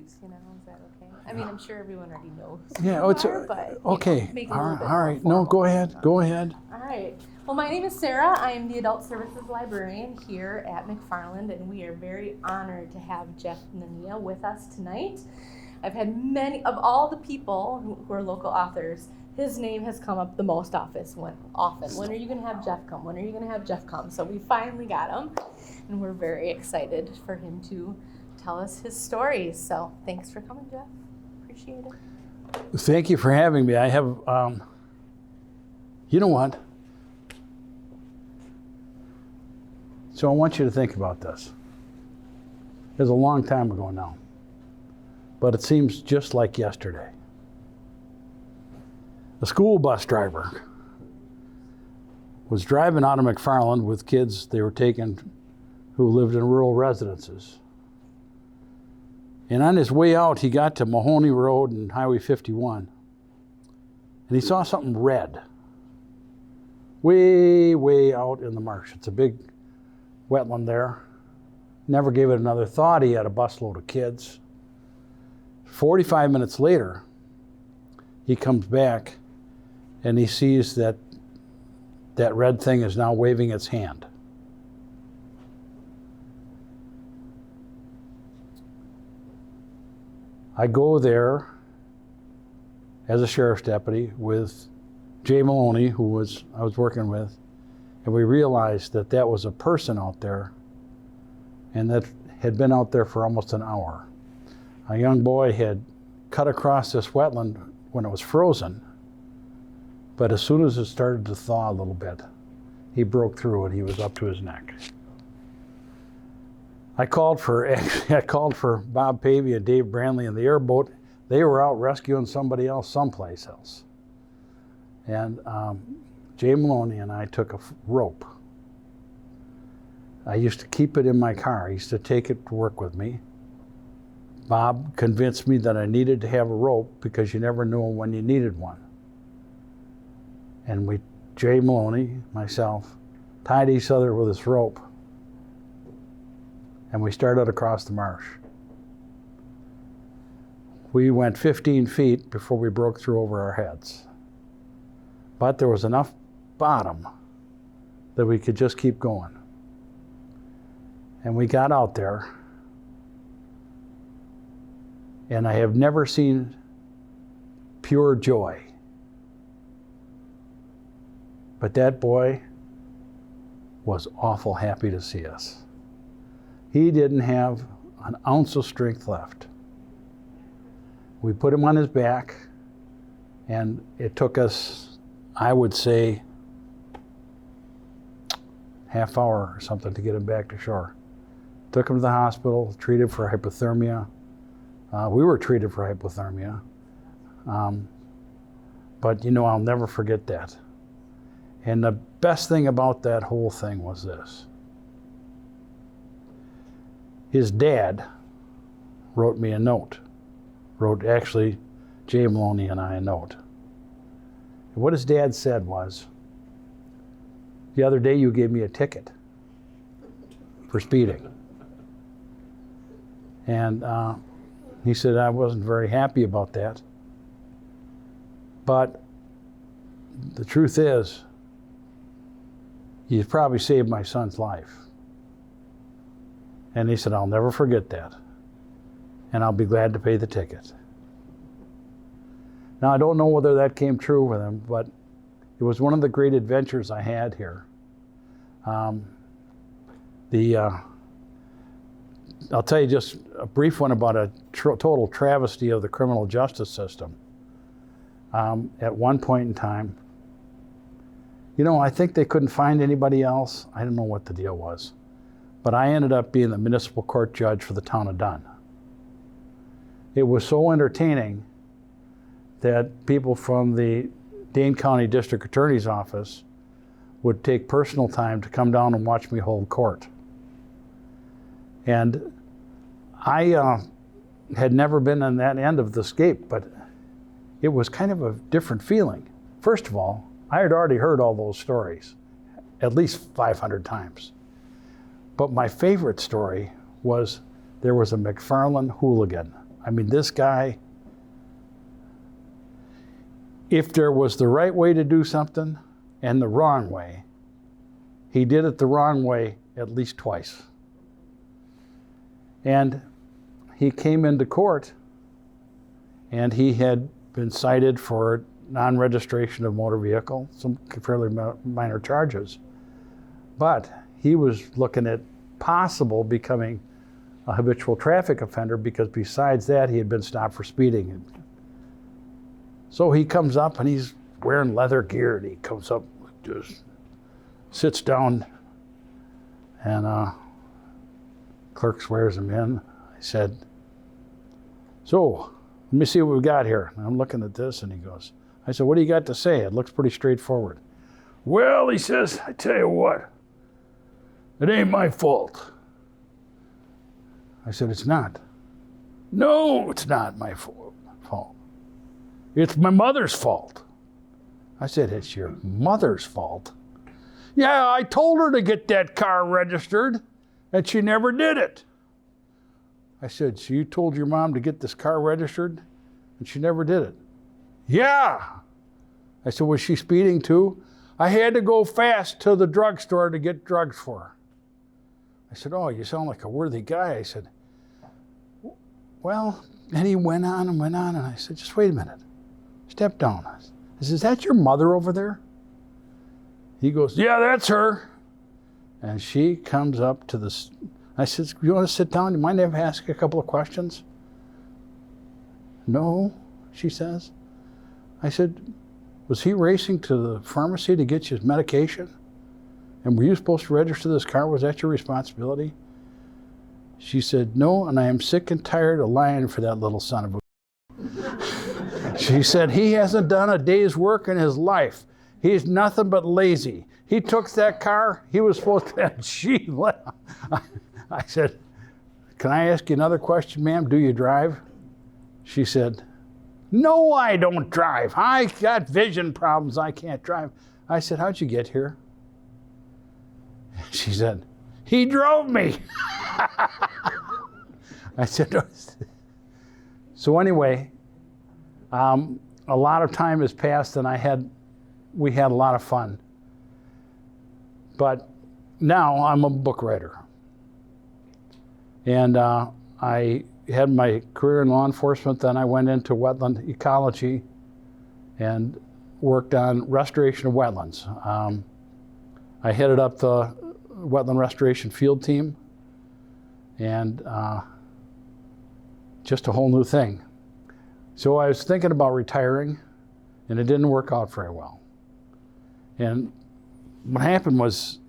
introduce you now. Is that okay? I mean, I'm sure everyone already knows Yeah, who it's you are, but okay. make it a All little right. bit All more right. No, formal. go ahead. Go ahead. All right. Well, my name is Sarah. I am the Adult Services Librarian here at McFarland, and we are very honored to have Jeff Nania with us tonight. I've had many, of all the people who are local authors, his name has come up the most often. When are you going to have Jeff come? When are you going to have Jeff come? So we finally got him, and we're very excited for him to tell us his stories. So thanks for coming, Jeff. Appreciate it. Thank you for having me. I have, you know what? So I want you to think about this. It was a long time ago now, but it seems just like yesterday. A school bus driver was driving out of McFarland with kids they were taking who lived in rural residences. And on his way out, he got to Mahoney Road and Highway 51, and he saw something red, way out in the marsh. It's a big wetland there. Never gave it another thought. He had a busload of kids. 45 minutes later, he comes back and he sees that that red thing is now waving its hand. I go there as a sheriff's deputy with Jay Maloney, I was working with, and we realized that that was a person out there, and that had been out there for almost an hour. A young boy had cut across this wetland when it was frozen, but as soon as it started to thaw a little bit, he broke through and he was up to his neck. I called for Bob Pavey and Dave Brantley in the airboat. They were out rescuing somebody else someplace else. And Jay Maloney and I took a rope. I used to keep it in my car. I used to take it to work with me. Bob convinced me that I needed to have a rope because you never knew when you needed one. And Jay Maloney, myself, tied each other with this rope, and we started across the marsh. We went 15 feet before we broke through over our heads. But there was enough bottom that we could just keep going. And we got out there, and I have never seen pure joy. But that boy was awful happy to see us. He didn't have an ounce of strength left. We put him on his back, and it took us, I would say, half hour or something to get him back to shore. Took him to the hospital, treated for hypothermia. We were treated for hypothermia. But I'll never forget that. And the best thing about that whole thing was this. His dad wrote me a note. Wrote actually Jay Maloney and I a note. And what his dad said was, the other day you gave me a ticket for speeding. And he said I wasn't very happy about that. But the truth is, you probably saved my son's life. And he said, I'll never forget that. And I'll be glad to pay the ticket. Now, I don't know whether that came true with him, but it was one of the great adventures I had here. I'll tell you just a brief one about a total travesty of the criminal justice system. At one point in time, I think they couldn't find anybody else. I don't know what the deal was. But I ended up being the municipal court judge for the town of Dunn. It was so entertaining that people from the Dane County District Attorney's Office would take personal time to come down and watch me hold court. And I had never been on that end of the escape, but it was kind of a different feeling. First of all, I had already heard all those stories at least 500 times. But my favorite story was there was a McFarland hooligan I mean, this guy, if there was the right way to do something and the wrong way, he did it the wrong way at least twice. And he came into court, and he had been cited for non-registration of motor vehicle, some fairly minor charges. But he was looking at possible becoming a habitual traffic offender, because besides that, he had been stopped for speeding. So he comes up, and he's wearing leather gear, and he comes up, just sits down, and clerk swears him in. I said, so, let me see what we got here. And I'm looking at this, and he goes, I said, what do you got to say? It looks pretty straightforward. Well, he says, I tell you what, it ain't my fault. I said, it's not. No, it's not my fault. It's my mother's fault. I said, it's your mother's fault? Yeah, I told her to get that car registered, and she never did it. I said, so you told your mom to get this car registered, and she never did it? Yeah. I said, was she speeding too? I had to go fast to the drugstore to get drugs for her. I said, oh, you sound like a worthy guy. I said, well, and he went on, and I said, just wait a minute. Step down. I said, is that your mother over there? He goes, yeah, that's her. And she comes up to this. I said, you want to sit down? You mind if I ask you a couple of questions? No, she says. I said, was he racing to the pharmacy to get you his medication? And were you supposed to register this car? Was that your responsibility? She said, no, and I am sick and tired of lying for that little son of a... She said, he hasn't done a day's work in his life. He's nothing but lazy. He took that car, he was supposed to... And she left. I said, can I ask you another question, ma'am? Do you drive? She said, no, I don't drive. I got vision problems. I can't drive. I said, how'd you get here? She said, he drove me. I said, no. So anyway, a lot of time has passed, and we had a lot of fun. But now I'm a book writer. And I had my career in law enforcement, then I went into wetland ecology and worked on restoration of wetlands. I headed up the wetland restoration field team, and just a whole new thing. So I was thinking about retiring, and it didn't work out very well. And what happened was,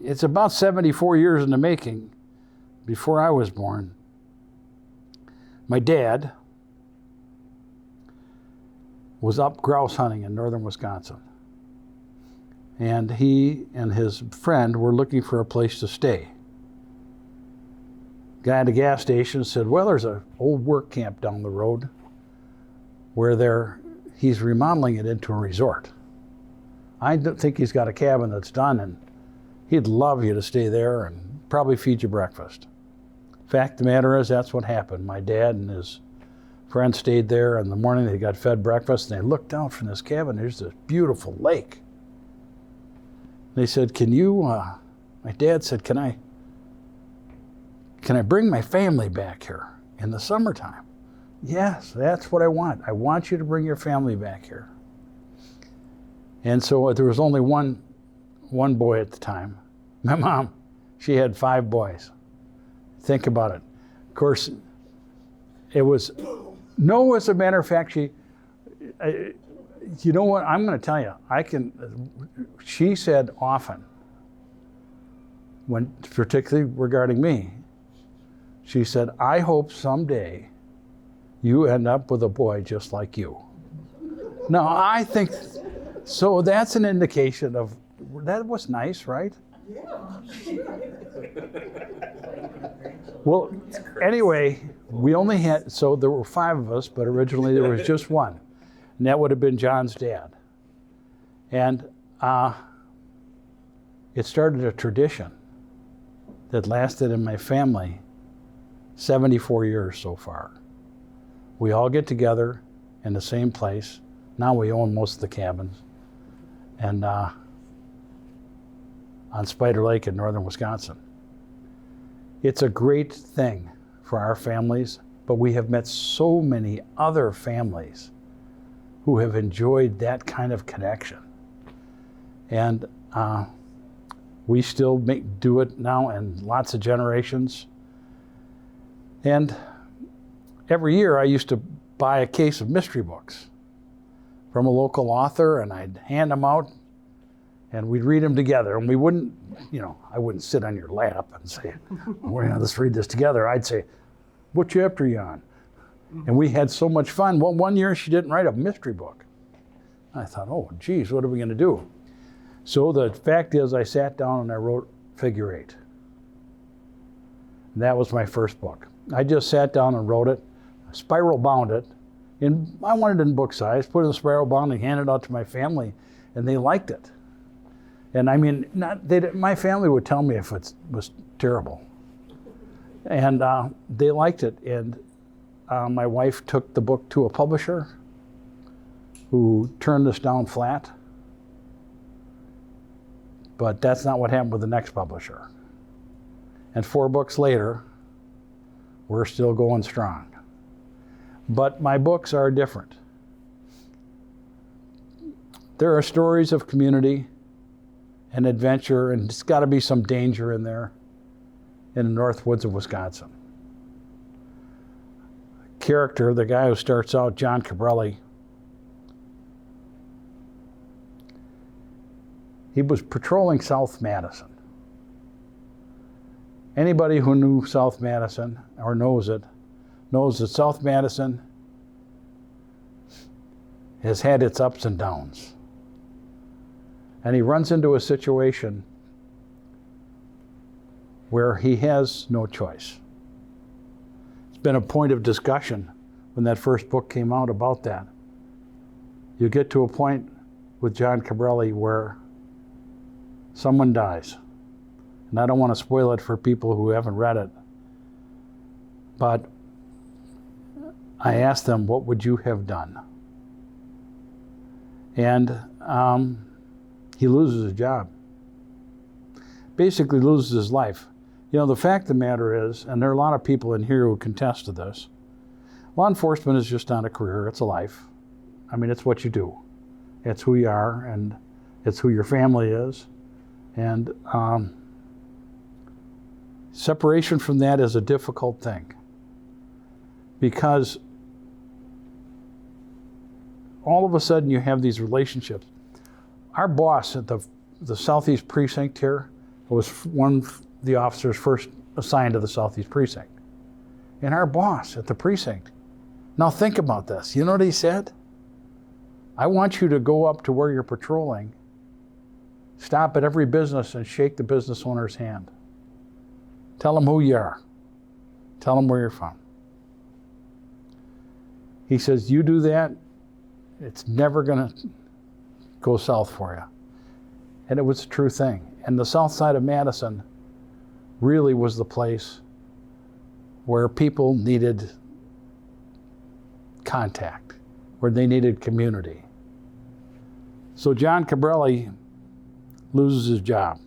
it's about 74 years in the making. Before I was born, my dad was up grouse hunting in northern Wisconsin. And he and his friend were looking for a place to stay. Guy at the gas station said, well, there's an old work camp down the road where he's remodeling it into a resort. I don't think he's got a cabin that's done, and he'd love you to stay there and probably feed you breakfast. Fact of the matter is, that's what happened. My dad and his friend stayed there. In the morning, they got fed breakfast, and they looked down from this cabin. There's this beautiful lake. They said, can you, my dad said, can I bring my family back here in the summertime? Yes, that's what I want. I want you to bring your family back here. And so there was only one boy at the time. My mom, she had 5 boys. Think about it. Of course, it was, no, as a matter of fact, you know what, I'm going to tell you, she said often, particularly regarding me, she said, I hope someday you end up with a boy just like you. Now, I think, so that's an indication of, that was nice, right? Well, anyway, we only had, so there were 5 of us, but originally there was just one. And that would have been John's dad. And it started a tradition that lasted in my family 74 years so far. We all get together in the same place. Now we own most of the cabins. And on Spider Lake in northern Wisconsin. It's a great thing for our families, but we have met so many other families who have enjoyed that kind of connection. And we still do it now in lots of generations. And every year I used to buy a case of mystery books from a local author, and I'd hand them out, and we'd read them together. And we wouldn't, I wouldn't sit on your lap and say, let's read this together. I'd say, what chapter are you on? And we had so much fun. Well, one year she didn't write a mystery book. I thought, oh, geez, what are we going to do? So the fact is, I sat down and I wrote Figure 8. And that was my first book. I just sat down and wrote it, spiral bound it, and I wanted it in book size, put it in spiral bound and handed it out to my family, and they liked it. And I mean, my family would tell me if it was terrible. And they liked it. And my wife took the book to a publisher who turned us down flat. But that's not what happened with the next publisher. And 4 books later, we're still going strong. But my books are different. There are stories of community and adventure, and it's got to be some danger in there in the north woods of Wisconsin. Character, the guy who starts out, John Cabrelli, he was patrolling South Madison. Anybody who knew South Madison or knows it knows that South Madison has had its ups and downs. And he runs into a situation where he has no choice. It's been a point of discussion when that first book came out about that. You get to a point with John Cabrelli where someone dies. And I don't want to spoil it for people who haven't read it. But I asked them, what would you have done? And he loses his job. Basically loses his life. The fact of the matter is, and there are a lot of people in here who contest to this, law enforcement is just not a career, it's a life. I mean, it's what you do. It's who you are, and it's who your family is. And separation from that is a difficult thing, because all of a sudden you have these relationships. Our boss at the Southeast Precinct here was one of the officers first assigned to the Southeast Precinct. And our boss at the precinct, now think about this. You know what he said? I want you to go up to where you're patrolling, stop at every business and shake the business owner's hand. Tell them who you are. Tell them where you're from. He says, you do that, it's never going to go south for you. And it was a true thing. And the south side of Madison really was the place where people needed contact, where they needed community. So John Cabrelli loses his job.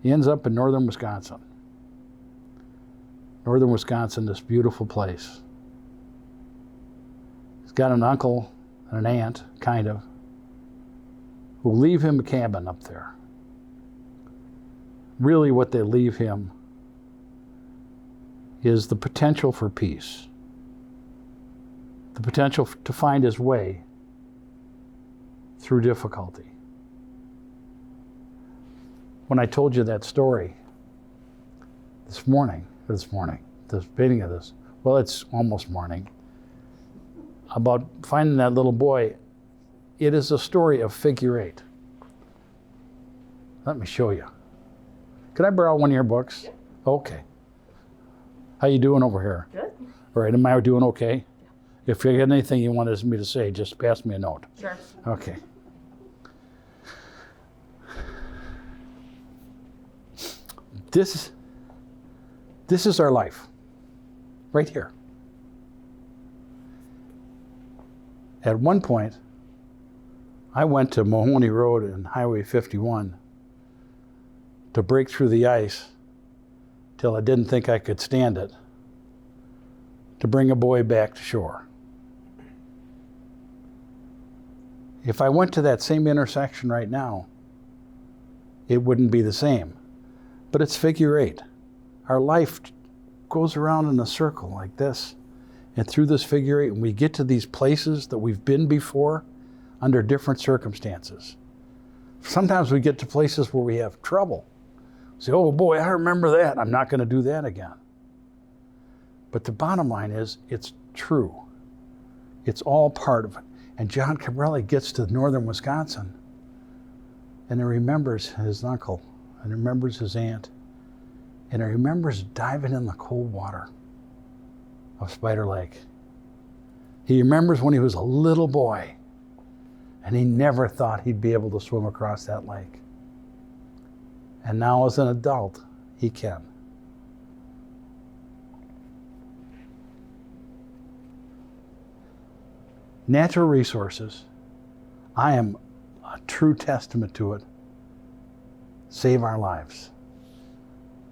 He ends up in northern Wisconsin. Northern Wisconsin, this beautiful place. He's got an uncle and an aunt, kind of, who leave him a cabin up there. Really what they leave him is the potential for peace, the potential to find his way through difficulty. When I told you that story this beginning of this, well, it's almost morning, about finding that little boy, it is a story of Figure 8. Let me show you. Could I borrow one of your books? Yeah. Okay. How you doing over here? Good. All right, am I doing okay? Yeah. If you got anything you wanted me to say, just pass me a note. Sure. Okay. This is our life, right here. At one point, I went to Mahoney Road and Highway 51 to break through the ice till I didn't think I could stand it, to bring a boy back to shore. If I went to that same intersection right now, it wouldn't be the same. But it's figure 8. Our life goes around in a circle like this, and through this figure 8, and we get to these places that we've been before under different circumstances. Sometimes we get to places where we have trouble. Say, oh boy, I remember that. I'm not going to do that again. But the bottom line is, it's true. It's all part of it. And John Cabrelli gets to northern Wisconsin, and he remembers his uncle, and remembers his aunt, and he remembers diving in the cold water of Spider Lake. He remembers when he was a little boy, and he never thought he'd be able to swim across that lake. And now as an adult, he can. Natural resources, I am a true testament to it, save our lives.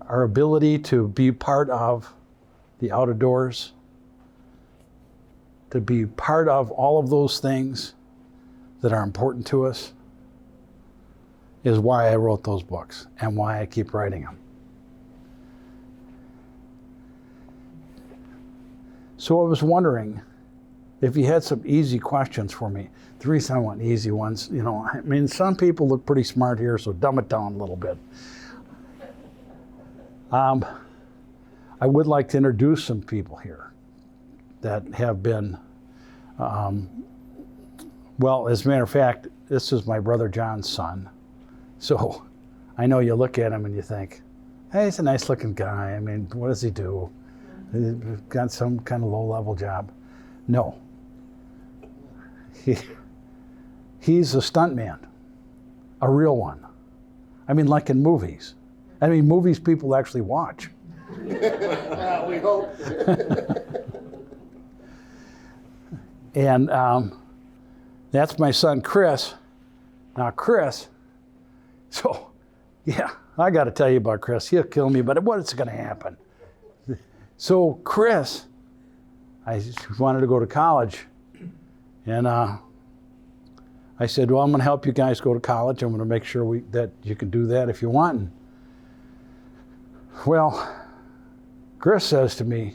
Our ability to be part of the outdoors, to be part of all of those things that are important to us, is why I wrote those books and why I keep writing them. So I was wondering if you had some easy questions for me. The reason I want easy ones, I mean, some people look pretty smart here, so dumb it down a little bit. I would like to introduce some people here that have been, well, as a matter of fact, this is my brother John's son. So I know you look at him and you think, hey, he's a nice looking guy. I mean, what does he do? He's got some kind of low-level job. No. He's a stuntman, a real one. I mean, like in movies. I mean, movies people actually watch. We hope. And that's my son, Chris. Now, Chris, so, yeah, I got to tell you about Chris. He'll kill me, but what's going to happen? So, Chris, I wanted to go to college, and I said, well, I'm going to help you guys go to college. I'm going to make sure that you can do that if you want. And, well, Chris says to me,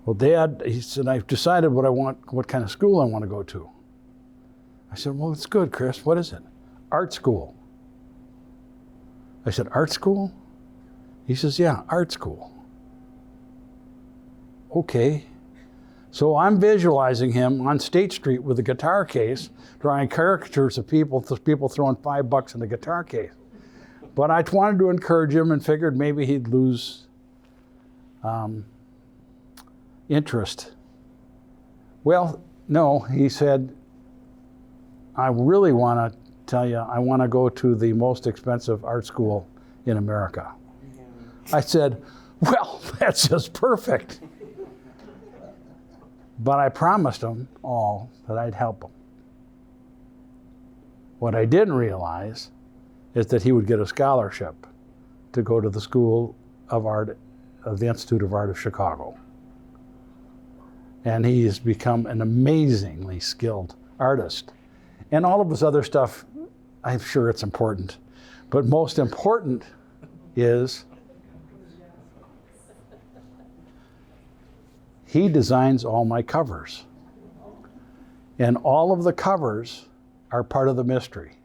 well, Dad, he said, I've decided what kind of school I want to go to. I said, well, it's good, Chris. What is it? Art school. I said, art school? He says, yeah, art school. Okay. So I'm visualizing him on State Street with a guitar case, drawing caricatures of people throwing $5 in the guitar case. But I wanted to encourage him and figured maybe he'd lose interest. Well, no, he said, I really want to tell you, I want to go to the most expensive art school in America. I said, well, that's just perfect. But I promised them all that I'd help them. What I didn't realize is that he would get a scholarship to go to the School of Art of the Institute of Art of Chicago. And he has become an amazingly skilled artist. And all of his other stuff, I'm sure it's important. But most important is he designs all my covers. And all of the covers are part of the mystery.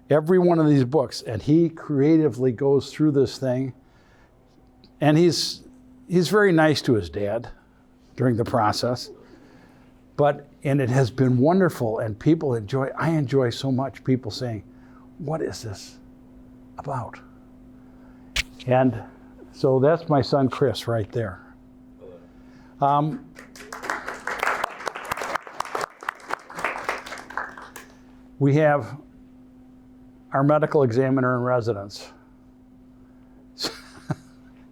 Every one of these books, and he creatively goes through this thing. And he's very nice to his dad during the process. And it has been wonderful, and I enjoy so much people saying, what is this about? And so that's my son, Chris, right there. We have our medical examiner in residence.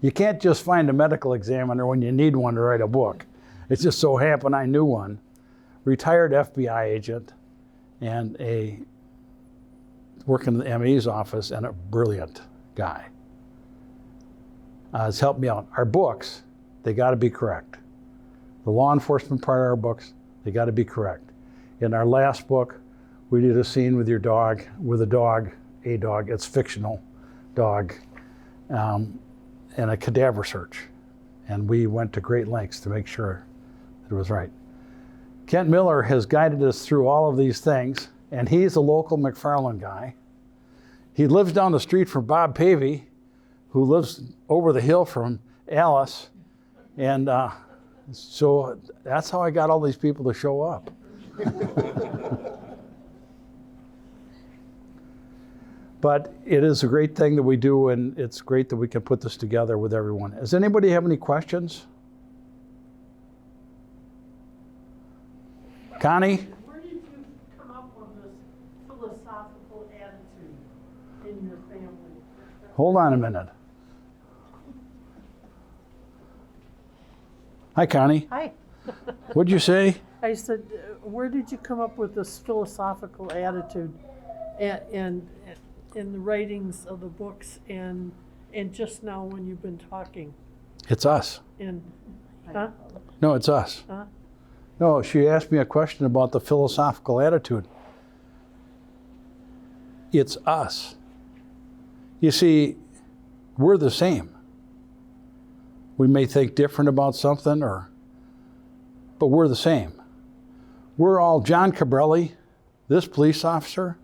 You can't just find a medical examiner when you need one to write a book. It just so happened I knew one. retired FBI agent and working in the ME's office, and a brilliant guy. Has helped me out. Our books, they got to be correct. The law enforcement part of our books, they got to be correct. In our last book, we did a scene with your dog, with a dog, it's fictional dog, and a cadaver search. And we went to great lengths to make sure that it was right. Kent Miller has guided us through all of these things, and he's a local McFarland guy. He lives down the street from Bob Pavey, who lives over the hill from Alice, and so that's how I got all these people to show up. But it is a great thing that we do, and it's great that we can put this together with everyone. Does anybody have any questions? Connie? Where did you come up with this philosophical attitude in your family? Hold on a minute. Hi, Connie. Hi. What'd you say? I said, where did you come up with this philosophical attitude and in the writings of the books and just now when you've been talking? It's us. Huh? No, it's us. Huh? No, she asked me a question about the philosophical attitude. It's us. You see, we're the same. We may think different about something, but we're the same. We're all John Cabrelli, this police officer.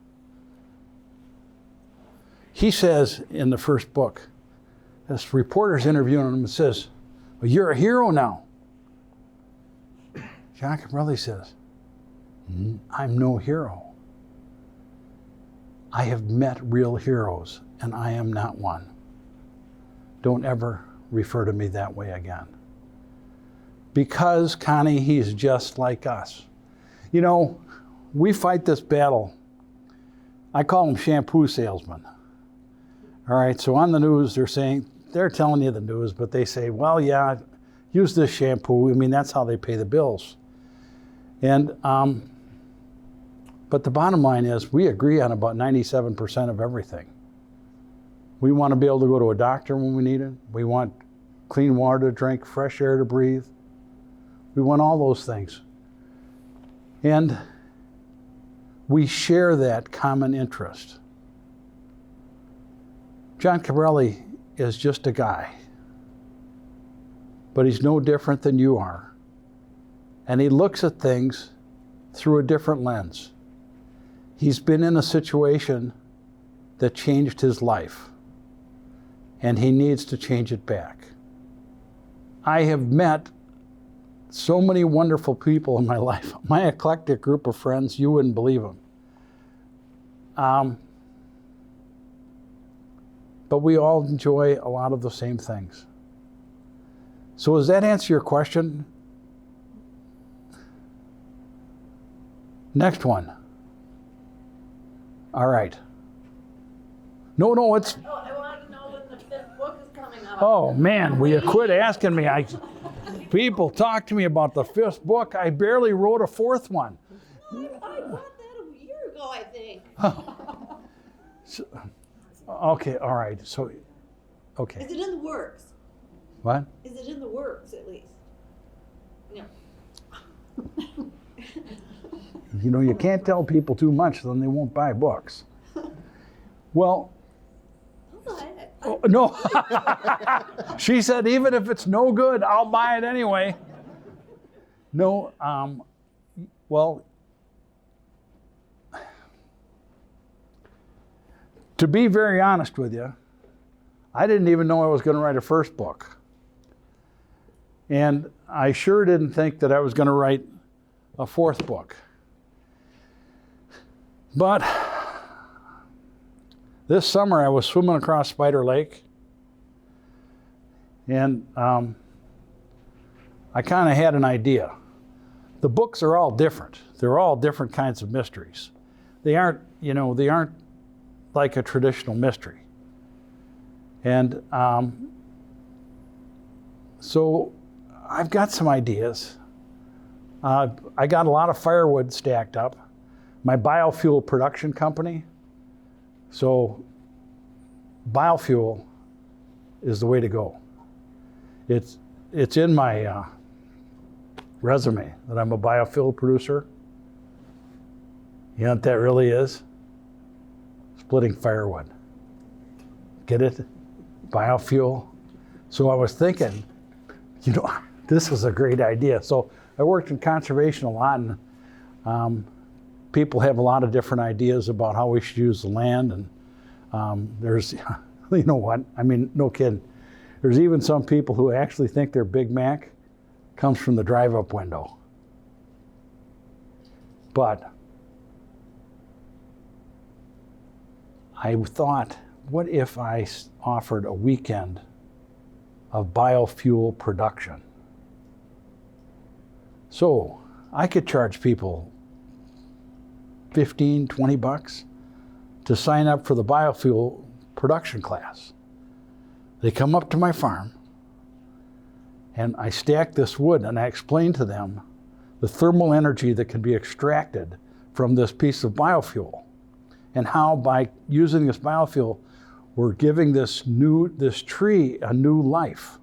He says in the first book, this reporter's interviewing him and says, well, you're a hero now. John Cabrelli says, I'm no hero. I have met real heroes, and I am not one. Don't ever refer to me that way again. Because, Connie, he's just like us. You know, we fight this battle. I call them shampoo salesmen. All right, so on the news, they're telling you the news, but they say, well, yeah, use this shampoo. I mean, that's how they pay the bills. And, but the bottom line is we agree on about 97% of everything. We want to be able to go to a doctor when we need it. We want clean water to drink, fresh air to breathe. We want all those things. And we share that common interest. John Cabrelli is just a guy, but he's no different than you are. And he looks at things through a different lens. He's been in a situation that changed his life, and he needs to change it back. I have met so many wonderful people in my life. My eclectic group of friends, you wouldn't believe them. But we all enjoy a lot of the same things. So does that answer your question? Next one. All right. No, it's... Oh, I want to know when the 5th book is coming out. Oh, man, will you quit asking me? People talk to me about the 5th book. I barely wrote a 4th one. I got that a year ago, I think. Okay, all right. So, okay. Is it in the works? What? Is it in the works, at least? No. You know, you can't tell people too much, then they won't buy books. Well, Go ahead. oh, no. She said, even if it's no good, I'll buy it anyway. No, well, to be very honest with you, I didn't even know I was going to write a 1st book. And I sure didn't think that I was going to write a 4th book. But this summer I was swimming across Spider Lake, and I kind of had an idea. The books are all different. They're all different kinds of mysteries. They aren't like a traditional mystery. And so I've got some ideas, I got a lot of firewood stacked up. My biofuel production company, so biofuel is the way to go. It's in my resume that I'm a biofuel producer. You know what that really is? Splitting firewood. Get it? Biofuel. So I was thinking, this is a great idea. So I worked in conservation a lot, and people have a lot of different ideas about how we should use the land. And there's, you know what? I mean, no kidding. There's even some people who actually think their Big Mac comes from the drive-up window. But I thought, what if I offered a weekend of biofuel production? So I could charge people $15, $20 to sign up for the biofuel production class. They come up to my farm, and I stack this wood, and I explain to them the thermal energy that can be extracted from this piece of biofuel, and how by using this biofuel, we're giving this tree a new life.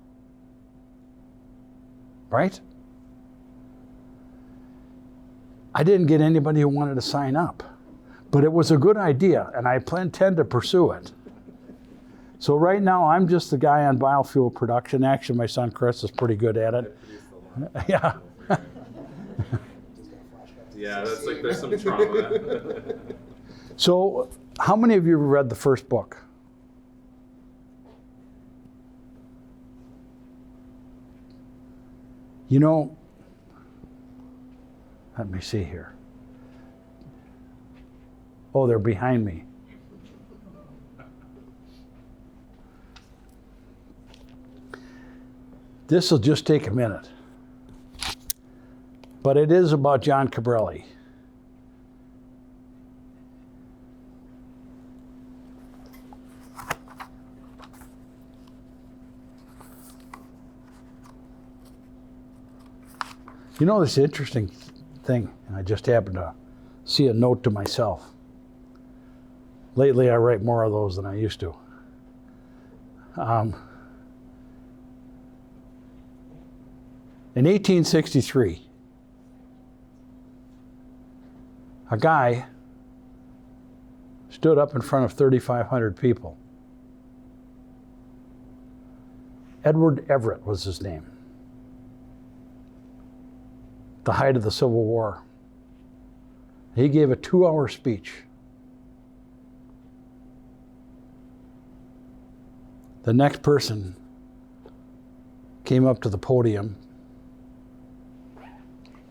Right? I didn't get anybody who wanted to sign up, but it was a good idea, and I intend to pursue it. So right now, I'm just the guy on biofuel production. Actually, my son Chris is pretty good at it. Yeah. Yeah, that's like there's some trauma. So, how many of you have read the first book? You know, let me see here. Oh, they're behind me. This will just take a minute. But it is about John Cabrelli. You know, this interesting thing, I just happened to see a note to myself. Lately, I write more of those than I used to. In 1863, a guy stood up in front of 3,500 people. Edward Everett was his name. The height of the Civil War. He gave a 2-hour speech. The next person came up to the podium,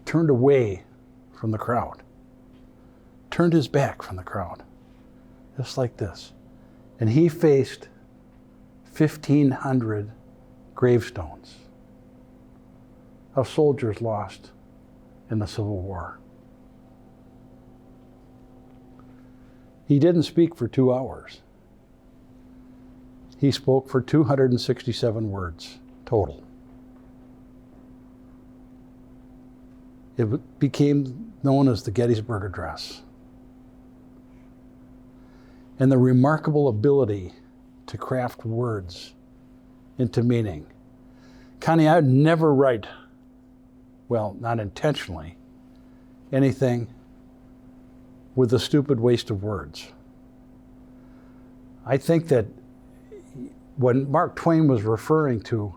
turned away from the crowd, turned his back from the crowd, just like this. And he faced 1,500 gravestones of soldiers lost in the Civil War. He didn't speak for 2 hours. He spoke for 267 words total. It became known as the Gettysburg Address. And the remarkable ability to craft words into meaning. Connie, I would never write, well, not intentionally, anything with a stupid waste of words. I think that when Mark Twain was referring to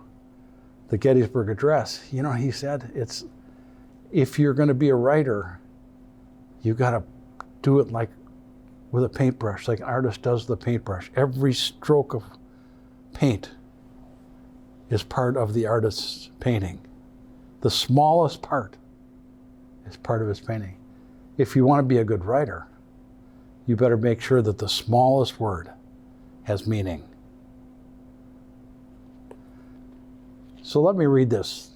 the Gettysburg Address, you know, he said, if you're going to be a writer, you got to do it like with a paintbrush, like an artist does the paintbrush. Every stroke of paint is part of the artist's painting. The smallest part is part of his painting. If you want to be a good writer, you better make sure that the smallest word has meaning. So let me read this.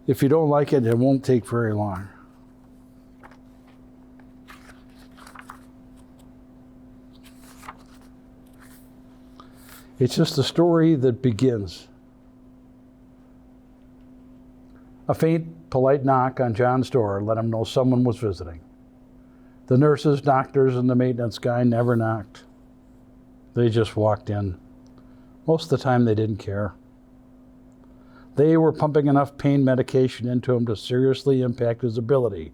If you don't like it, it won't take very long. It's just a story that begins. A faint, polite knock on John's door let him know someone was visiting. The nurses, doctors, and the maintenance guy never knocked. They just walked in. Most of the time they didn't care. They were pumping enough pain medication into him to seriously impact his ability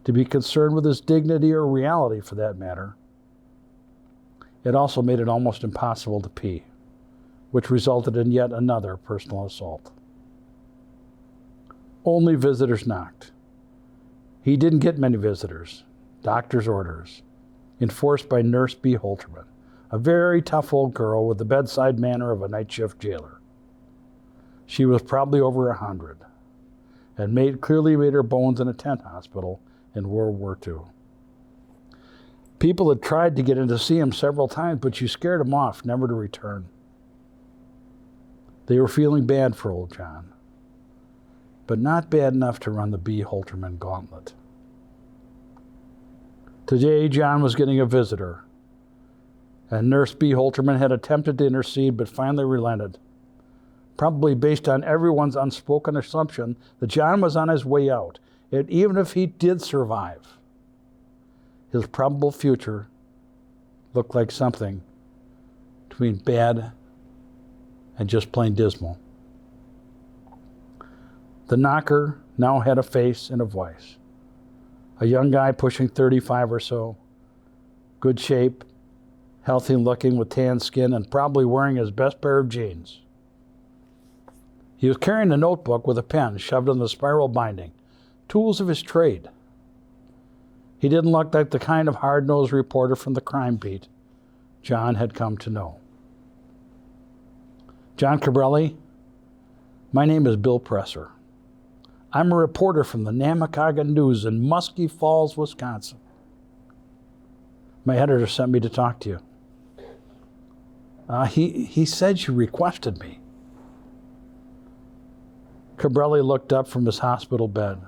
to be concerned with his dignity or reality, for that matter. It also made it almost impossible to pee, which resulted in yet another personal assault. Only visitors knocked. He didn't get many visitors. Doctor's orders, enforced by Nurse B. Holterman, a very tough old girl with the bedside manner of a night shift jailer. She was probably over 100 and clearly made her bones in a tent hospital in World War II. People had tried to get in to see him several times, but she scared him off, never to return. They were feeling bad for old John, but not bad enough to run the B. Holterman gauntlet. Today, John was getting a visitor, and Nurse B. Holterman had attempted to intercede but finally relented, probably based on everyone's unspoken assumption that John was on his way out, and even if he did survive, his probable future looked like something between bad and just plain dismal. The knocker now had a face and a voice. A young guy pushing 35 or so, good shape, healthy looking with tan skin, and probably wearing his best pair of jeans. He was carrying a notebook with a pen shoved in the spiral binding, tools of his trade. He didn't look like the kind of hard-nosed reporter from the crime beat John had come to know. John Cabrelli, my name is Bill Presser. I'm a reporter from the Namakaga News in Muskie Falls, Wisconsin. My editor sent me to talk to you. He said you requested me. Cabrelli looked up from his hospital bed.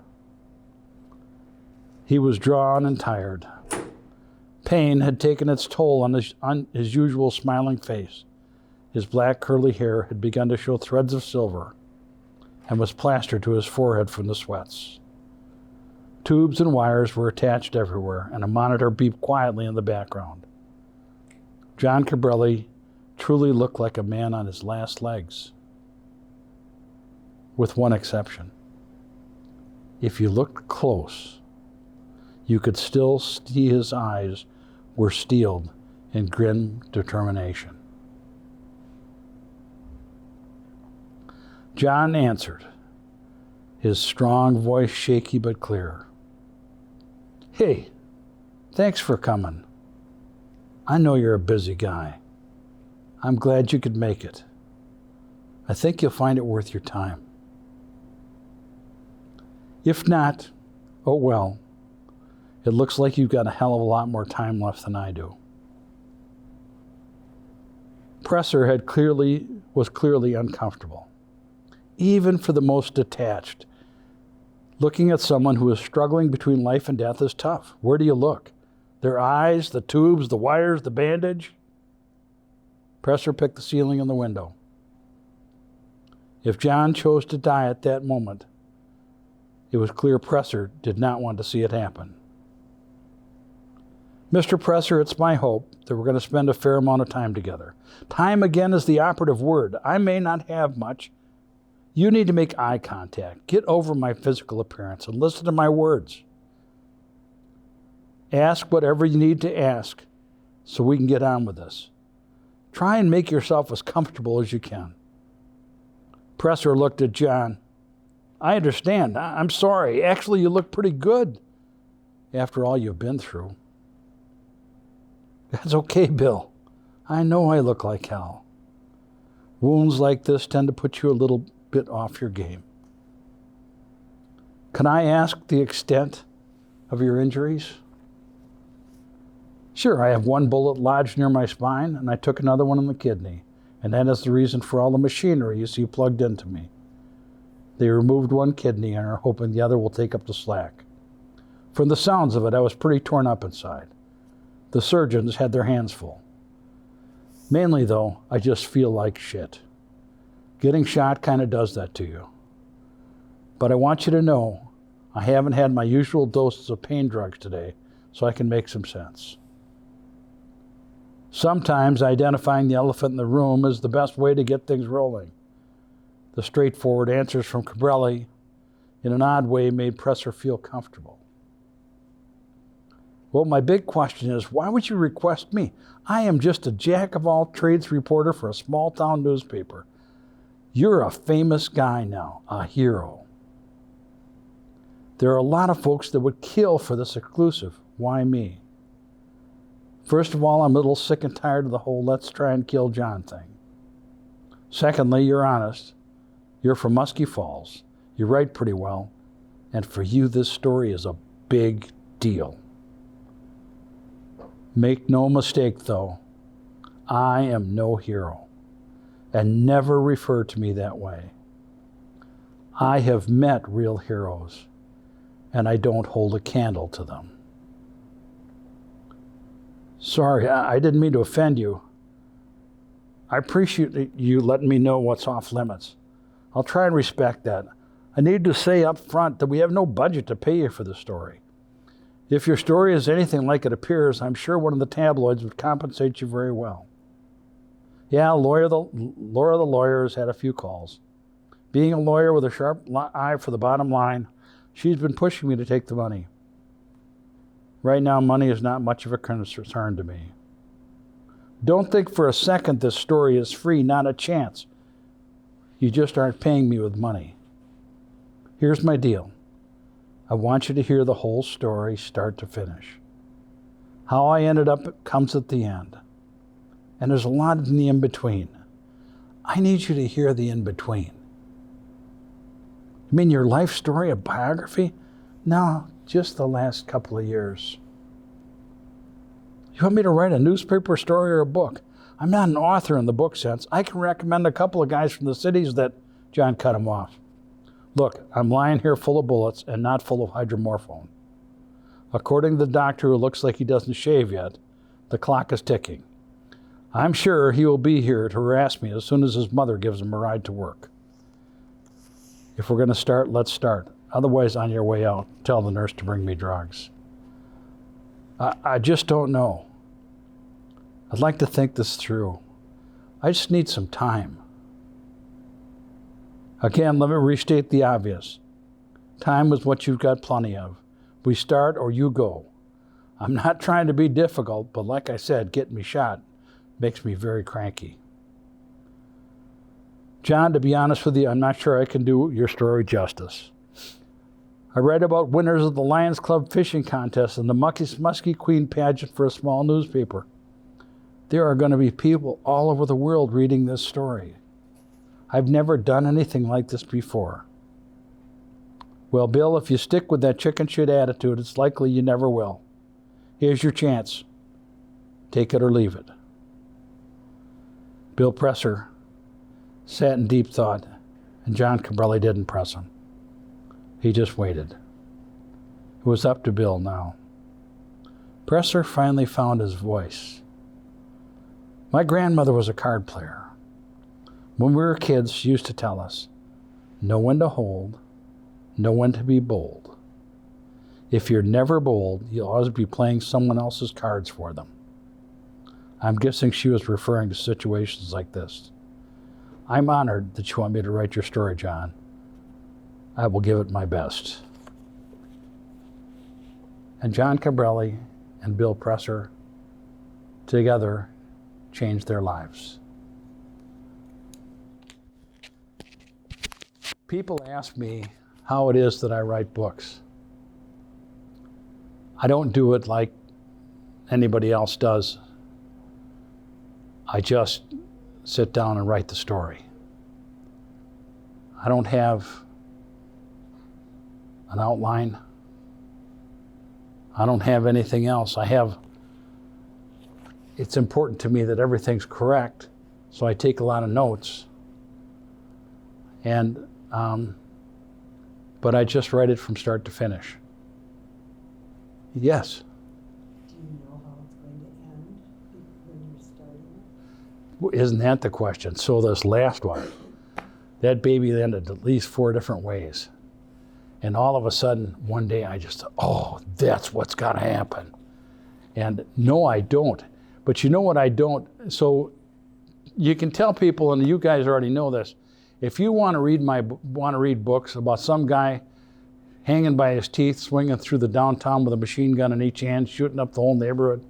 He was drawn and tired. Pain had taken its toll on his usual smiling face. His black curly hair had begun to show threads of silver and was plastered to his forehead from the sweats. Tubes and wires were attached everywhere, and a monitor beeped quietly in the background. John Cabrelli truly looked like a man on his last legs, with one exception. If you looked close, you could still see his eyes were steeled in grim determination. John answered, his strong voice shaky but clear. Hey, thanks for coming. I know you're a busy guy. I'm glad you could make it. I think you'll find it worth your time. If not, oh well. It looks like you've got a hell of a lot more time left than I do. Presser was clearly uncomfortable, even for the most detached. Looking at someone who is struggling between life and death is tough. Where do you look? Their eyes, the tubes, the wires, the bandage? Presser picked the ceiling and the window. If John chose to die at that moment, it was clear Presser did not want to see it happen. Mr. Presser, it's my hope that we're going to spend a fair amount of time together. Time, again, is the operative word. I may not have much. You need to make eye contact. Get over my physical appearance and listen to my words. Ask whatever you need to ask so we can get on with this. Try and make yourself as comfortable as you can. Presser looked at John. I understand. I'm sorry. Actually, you look pretty good after all you've been through. That's okay, Bill. I know I look like hell. Wounds like this tend to put you a little bit off your game. Can I ask the extent of your injuries? Sure, I have one bullet lodged near my spine, and I took another one in the kidney, and that is the reason for all the machinery you see plugged into me. They removed one kidney and are hoping the other will take up the slack. From the sounds of it, I was pretty torn up inside. The surgeons had their hands full. Mainly, though, I just feel like shit. Getting shot kind of does that to you. But I want you to know I haven't had my usual doses of pain drugs today, so I can make some sense. Sometimes identifying the elephant in the room is the best way to get things rolling. The straightforward answers from Cabrelli, in an odd way, made Presser feel comfortable. Well, my big question is, why would you request me? I am just a jack-of-all-trades reporter for a small-town newspaper. You're a famous guy now, a hero. There are a lot of folks that would kill for this exclusive. Why me? First of all, I'm a little sick and tired of the whole let's try and kill John thing. Secondly, you're honest. You're from Muskie Falls. You write pretty well. And for you, this story is a big deal. Make no mistake, though, I am no hero. And never refer to me that way. I have met real heroes, and I don't hold a candle to them. Sorry, I didn't mean to offend you. I appreciate you letting me know what's off limits. I'll try and respect that. I need to say up front that we have no budget to pay you for the story. If your story is anything like it appears, I'm sure one of the tabloids would compensate you very well. Yeah, Laura the lawyer has had a few calls. Being a lawyer with a sharp eye for the bottom line, she's been pushing me to take the money. Right now, money is not much of a concern to me. Don't think for a second this story is free, not a chance. You just aren't paying me with money. Here's my deal. I want you to hear the whole story, start to finish. How I ended up comes at the end. And there's a lot in the in-between. I need you to hear the in-between. You mean your life story, a biography? No, just the last couple of years. You want me to write a newspaper story or a book? I'm not an author in the book sense. I can recommend a couple of guys from the cities that John cut him off. Look, I'm lying here full of bullets and not full of hydromorphone. According to the doctor who looks like he doesn't shave yet, the clock is ticking. I'm sure he will be here to harass me as soon as his mother gives him a ride to work. If we're going to start, let's start. Otherwise, on your way out, tell the nurse to bring me drugs. I just don't know. I'd like to think this through. I just need some time. Again, let me restate the obvious. Time is what you've got plenty of. We start or you go. I'm not trying to be difficult, but like I said, getting me shot makes me very cranky. John, to be honest with you, I'm not sure I can do your story justice. I write about winners of the Lions Club fishing contest and the Muskie Queen pageant for a small newspaper. There are going to be people all over the world reading this story. I've never done anything like this before. Well, Bill, if you stick with that chicken shit attitude, it's likely you never will. Here's your chance. Take it or leave it. Bill Presser sat in deep thought, and John Cabrelli didn't press him. He just waited. It was up to Bill now. Presser finally found his voice. My grandmother was a card player. When we were kids, she used to tell us, know when to hold, know when to be bold. If you're never bold, you'll always be playing someone else's cards for them. I'm guessing she was referring to situations like this. I'm honored that you want me to write your story, John. I will give it my best. And John Cabrelli and Bill Presser together changed their lives. People ask me how it is that I write books. I don't do it like anybody else does. I just sit down and write the story. I don't have an outline. I don't have anything else. It's important to me that everything's correct, so I take a lot of notes. But I just write it from start to finish. Yes. Do you know how it's going to end when you're starting it? Isn't that the question? So this last one, that baby ended at least 4 different ways. And all of a sudden, one day I just thought, oh, that's what's got to happen. And no, I don't. But you know what I don't? So you can tell people, and you guys already know this, if you want to read books about some guy hanging by his teeth, swinging through the downtown with a machine gun in each hand, shooting up the whole neighborhood,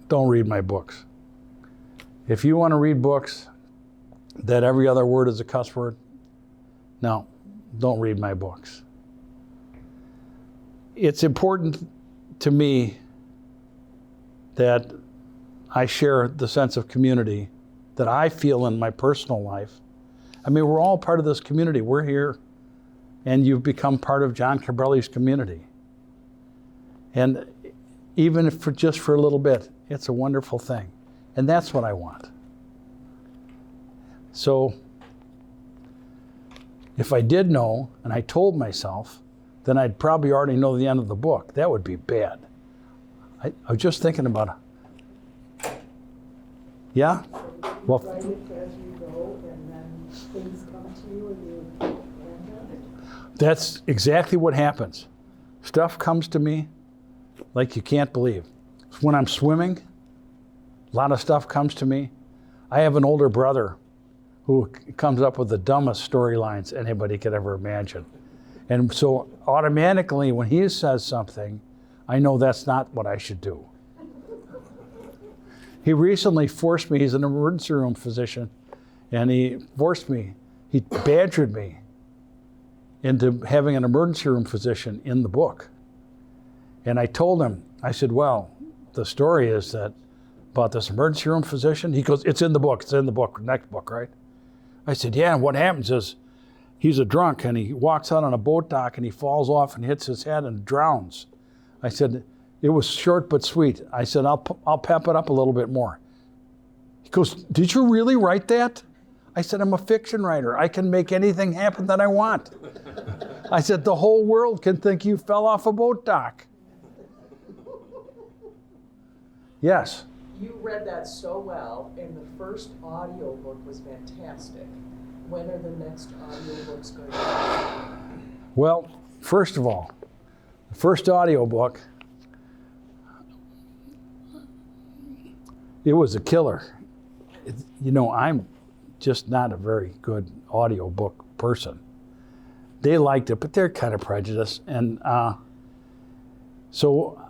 don't read my books. If you want to read books that every other word is a cuss word, no, don't read my books. It's important to me that I share the sense of community that I feel in my personal life. I mean, we're all part of this community. We're here, and you've become part of John Cabrelli's community. And even if just for a little bit, it's a wonderful thing. And that's what I want. So if I did know, and I told myself, then I'd probably already know the end of the book. That would be bad. I was just thinking about it. Yeah? Well, Write it as you go, and then things come to you and you land on it. that's exactly what happens. Stuff comes to me like you can't believe. When I'm swimming, a lot of stuff comes to me. I have an older brother who comes up with the dumbest storylines anybody could ever imagine. And so automatically when he says something, I know that's not what I should do. He recently forced me, he's an emergency room physician, and he badgered me into having an emergency room physician in the book. And I told him, I said, well, the story is that about this emergency room physician. He goes, it's in the book, next book, right? I said, yeah, and what happens is he's a drunk and he walks out on a boat dock and he falls off and hits his head and drowns. I said, it was short but sweet. I said, I'll pep it up a little bit more. He goes, did you really write that? I said, I'm a fiction writer. I can make anything happen that I want. I said, the whole world can think you fell off a boat dock. Yes. You read that so well, and the first audiobook was fantastic. When are the next audiobooks going to be? Well, first of all, the first audiobook, it was a killer. I'm just not a very good audiobook person. They liked it, but they're kind of prejudiced. And so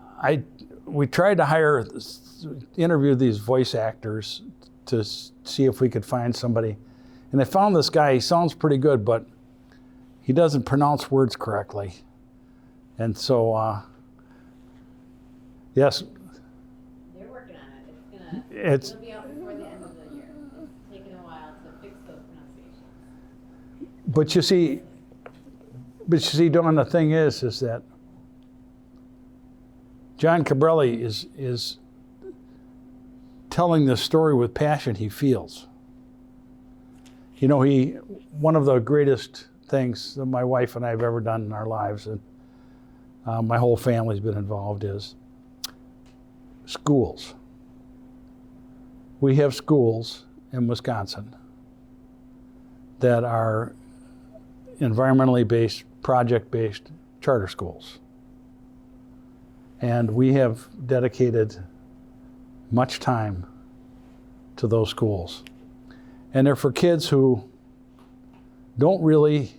we tried to interview these voice actors to see if we could find somebody. And I found this guy. He sounds pretty good, but he doesn't pronounce words correctly. And so, yes. They're working on it. It'll be out before the end of the year. It's taken a while to fix those pronunciations. But you see, Dawn, the thing is that John Cabrelli is telling this story with passion he feels. One of the greatest things that my wife and I have ever done in our lives, and my whole family's been involved, is schools. We have schools in Wisconsin that are environmentally based, project-based charter schools. And we have dedicated much time to those schools. And they're for kids who don't really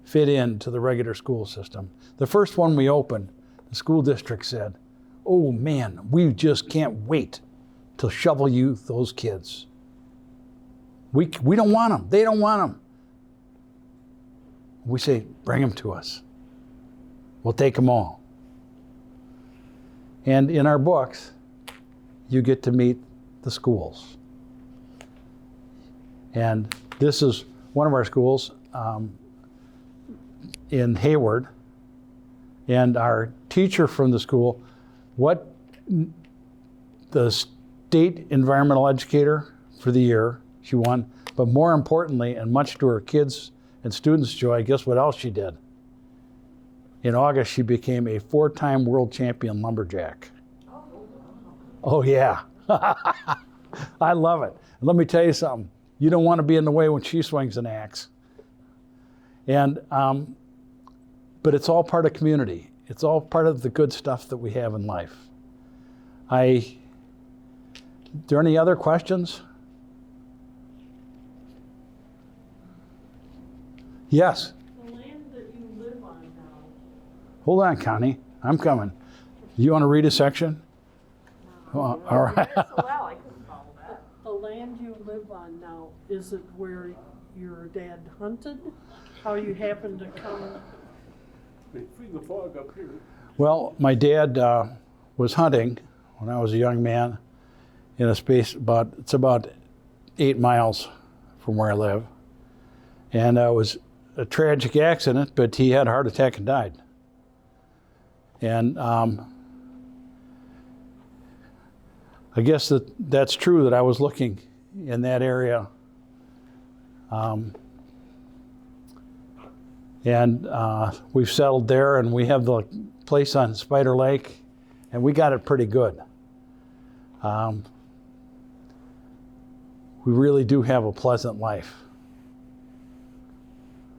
fit into the regular school system. The first one we opened, the school district said, oh man, we just can't wait to shovel you those kids. We don't want them. They don't want them. We say, bring them to us. We'll take them all. And in our books, you get to meet the schools. And this is one of our schools in Hayward. And our teacher from the school, the state environmental educator for the year, she won. But more importantly, and much to her kids' and students' joy, guess what else she did? In August, she became a 4-time world champion lumberjack. Oh yeah. I love it. And let me tell you something. You don't want to be in the way when she swings an axe. And but it's all part of community. It's all part of the good stuff that we have in life. There any other questions? Yes. The land that you live on now, Hold on, Connie. I'm coming. You want to read a section? All right. so well, I couldn't follow that. The land you live on now, is it where your dad hunted? How you happened to come? Free the fog up here. Well, my dad was hunting when I was a young man in a space it's about 8 miles from where I live. And it was a tragic accident, but he had a heart attack and died. And I guess that's true that I was looking in that area. We've settled there, and we have the place on Spider Lake, and we got it pretty good. We really do have a pleasant life.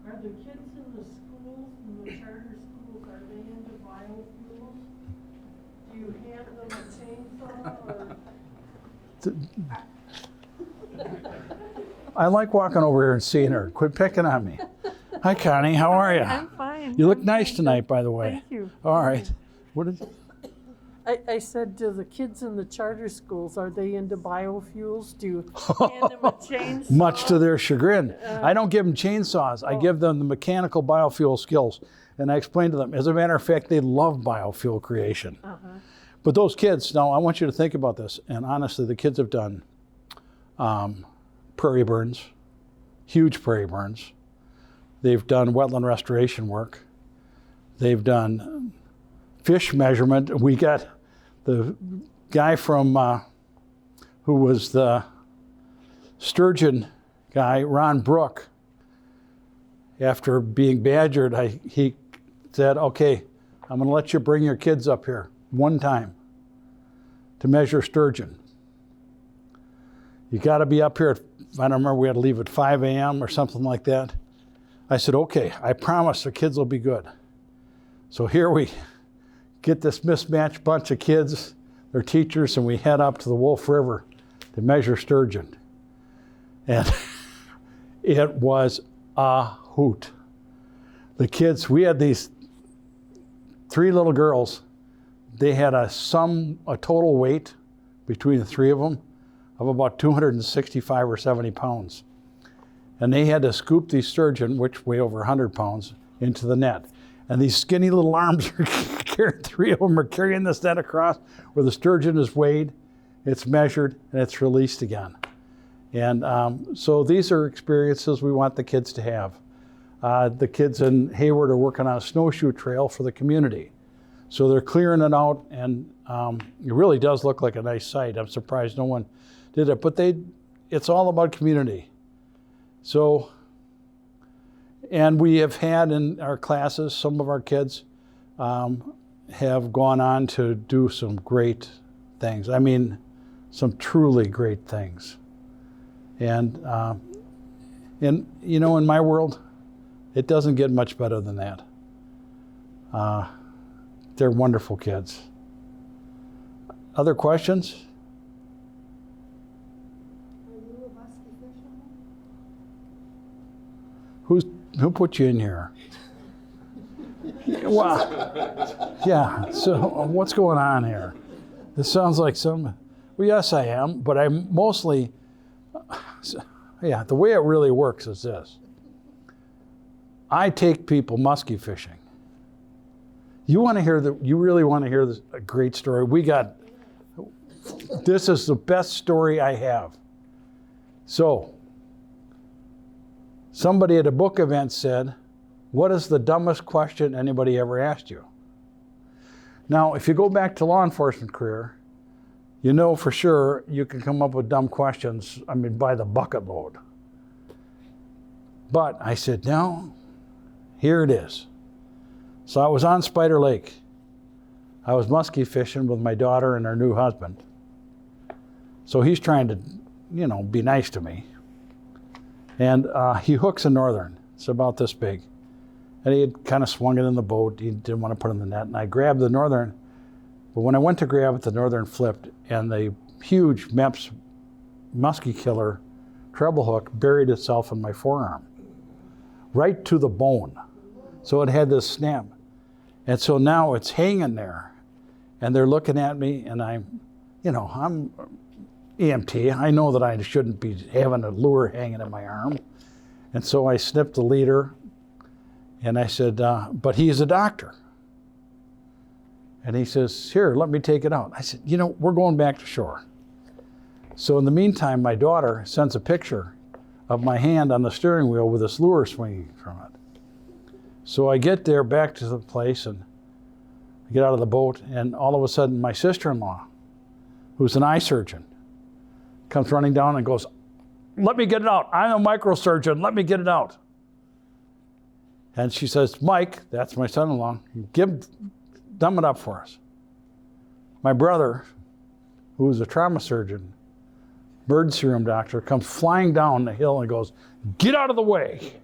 Are the kids in the schools, in the charter schools, are they into biofuels? Do you hand them a chainsaw or? I like walking over here and seeing her. Quit picking on me. Hi, Connie. How are you? I'm fine. You look nice tonight, by the way. Thank you. All right. What is? I said, do the kids in the charter schools, are they into biofuels? Do you hand them a chainsaw? Much to their chagrin. I don't give them chainsaws. I give them the mechanical biofuel skills. And I explain to them, as a matter of fact, they love biofuel creation. But those kids, now I want you to think about this. And honestly, the kids have done prairie burns, huge prairie burns. They've done wetland restoration work. They've done fish measurement. We got the guy from who was the sturgeon guy, Ron Brook. After being badgered, he said, okay, I'm going to let you bring your kids up here one time to measure sturgeon. You got to be up here I don't remember, we had to leave at 5 a.m. or something like that. I said, okay, I promise the kids will be good. So here we get this mismatched bunch of kids, their teachers, and we head up to the Wolf River to measure sturgeon. And it was a hoot. The kids, we had these 3 little girls. They had a total weight between the 3 of them of about 265 or 70 pounds. And they had to scoop these sturgeon, which weigh over 100 pounds, into the net. And these skinny little arms are carrying, 3 of them are carrying this net across where the sturgeon is weighed, it's measured, and it's released again. And so these are experiences we want the kids to have. The kids in Hayward are working on a snowshoe trail for the community. So they're clearing it out, and it really does look like a nice site. I'm surprised no one did it, but it's all about community. So, and we have had in our classes, some of our kids have gone on to do some great things. I mean, some truly great things. And you know, in my world, it doesn't get much better than that. They're wonderful kids. Other questions? Are you a musky fisherman? Who put you in here? Well, yeah, so what's going on here? This sounds like well, yes, I am, but I'm mostly, yeah, the way it really works is this. I take people musky fishing. You really want to hear a great story? This is the best story I have. So, somebody at a book event said, what is the dumbest question anybody ever asked you? Now, if you go back to law enforcement career, you know for sure you can come up with dumb questions, I mean, by the bucket load. But I said, no, here it is. So I was on Spider Lake. I was musky fishing with my daughter and her new husband. So he's trying to, be nice to me. And he hooks a northern. It's about this big. And he had kind of swung it in the boat. He didn't want to put it in the net. And I grabbed the northern, but when I went to grab it, the northern flipped, and the huge Mepps muskie killer treble hook buried itself in my forearm, right to the bone. So it had this snap. And so now it's hanging there, and they're looking at me, and I'm EMT. I know that I shouldn't be having a lure hanging in my arm. And so I snipped the leader, and I said, but he's a doctor. And he says, here, let me take it out. I said, we're going back to shore. So in the meantime, my daughter sends a picture of my hand on the steering wheel with this lure swinging from it. So I get there back to the place, and I get out of the boat, and all of a sudden my sister-in-law, who's an eye surgeon, comes running down and goes, let me get it out. I'm a microsurgeon. Let me get it out. And she says, Mike, that's my son-in-law, dumb it up for us. My brother, who is a trauma surgeon, emergency room doctor, comes flying down the hill and goes, get out of the way.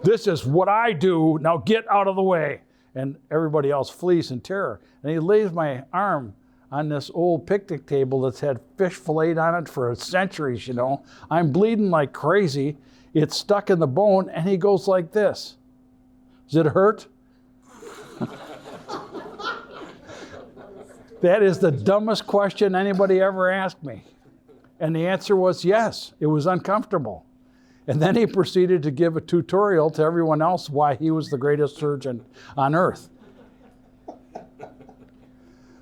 This is what I do. Now get out of the way. And everybody else flees in terror. And he lays my arm on this old picnic table that's had fish filleted on it for centuries, I'm bleeding like crazy. It's stuck in the bone, and he goes like this. Does it hurt? That is the dumbest question anybody ever asked me. And the answer was yes, it was uncomfortable. And then he proceeded to give a tutorial to everyone else why he was the greatest surgeon on earth.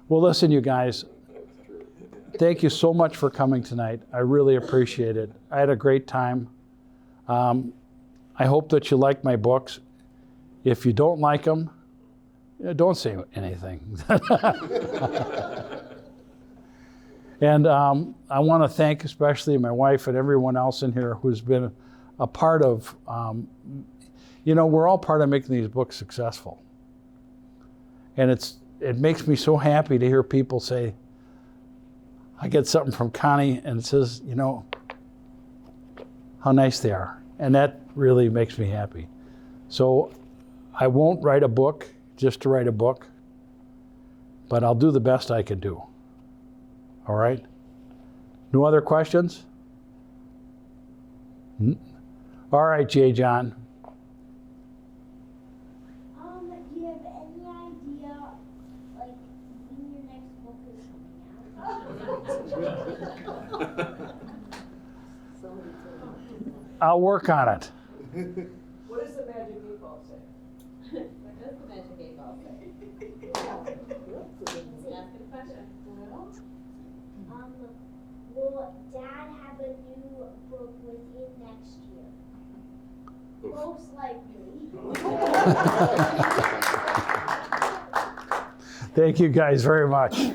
Well, listen, you guys, thank you so much for coming tonight. I really appreciate it. I had a great time. I hope that you like my books. If you don't like them, don't say anything. And I want to thank especially my wife and everyone else in here who's been a part of, we're all part of making these books successful. And it makes me so happy to hear people say, I get something from Connie and it says, how nice they are. And that really makes me happy. So I won't write a book just to write a book, but I'll do the best I can do. All right? No other questions? All right, Jay John. Do you have any idea, like, when your next book is coming out? I'll work on it. What does the magic 8-ball say? What does the magic 8-ball say? Ask a question. Will Dad have a new book within next year? Most likely. Thank you guys very much.